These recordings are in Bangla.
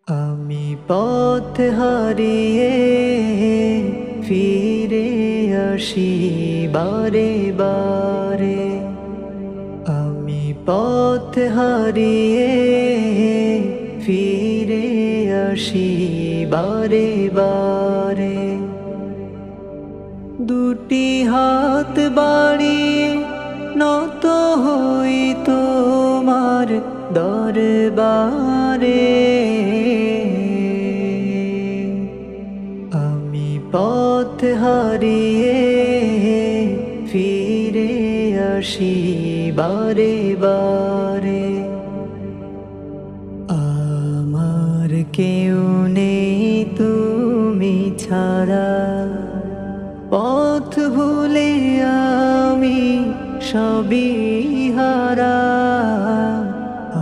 আমি পথ হারিয়ে ফিরে আসি বারে বারে। আমি পথ হারিয়ে ফিরে আসি বারে বারে। দুটি হাত বাড়িয়ে নত হই তোমার দরবারে। আমি পথ হারিয়ে ফিরে আসি বারে বারে। আমার কেউ নেই তুমি ছাড়া, পথ ভুলে আমি সবই হারা।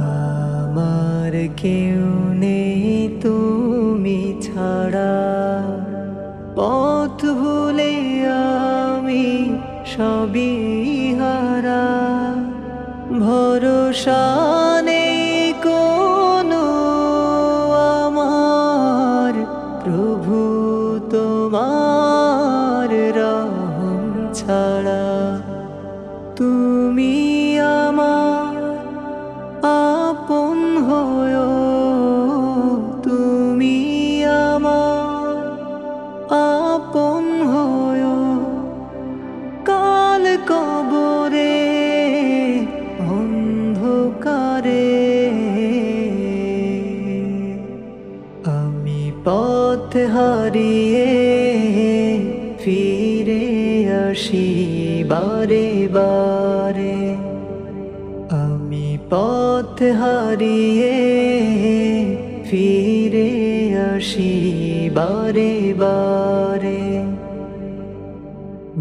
আমার কেউ নেই তুমি ছাড়া, পথ ভুলে আমি সবই হারা। ভরসা নেই কোনো আমার, প্রভু তোমার রহম ছাড়া। তুমি আমার আপন হয়ো, তুমি আমার আপন হয়ো। কাল কবরে অন্ধকারে আমি পথ হারিয়ে ফিরে আসি বারে বারে। আমি পথ হারিয়ে ফিরে আসি বারে বারে।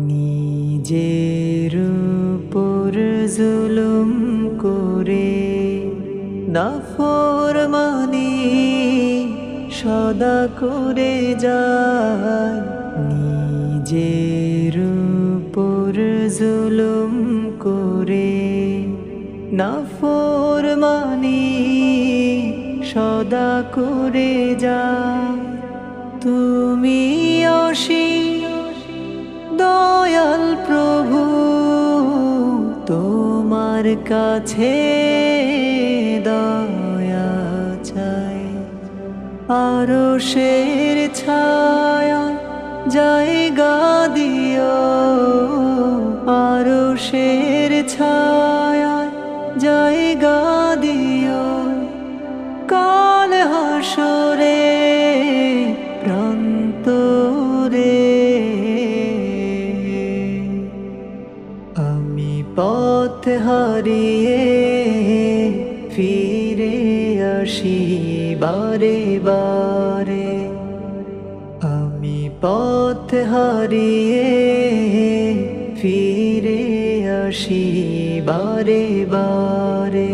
নিজের উপর জুলুম করে নাফরমানি সদা করে যায়। নিজের উপর জুলুম করে নাফরমানি সদা করে যায়। তুমি অসীম দয়াল প্রভু, তোমার কাছে দয়া চাই। আরশের ছায়া জায়গা দিও, আরশের ছায়া জায়গা দিও। কাল হাসরে প্রান্তরে আমি পথ হারিয়ে ফিরে আসি বারে বারে। আমি পথ হারিয়ে ফিরে আসি বারে বারে।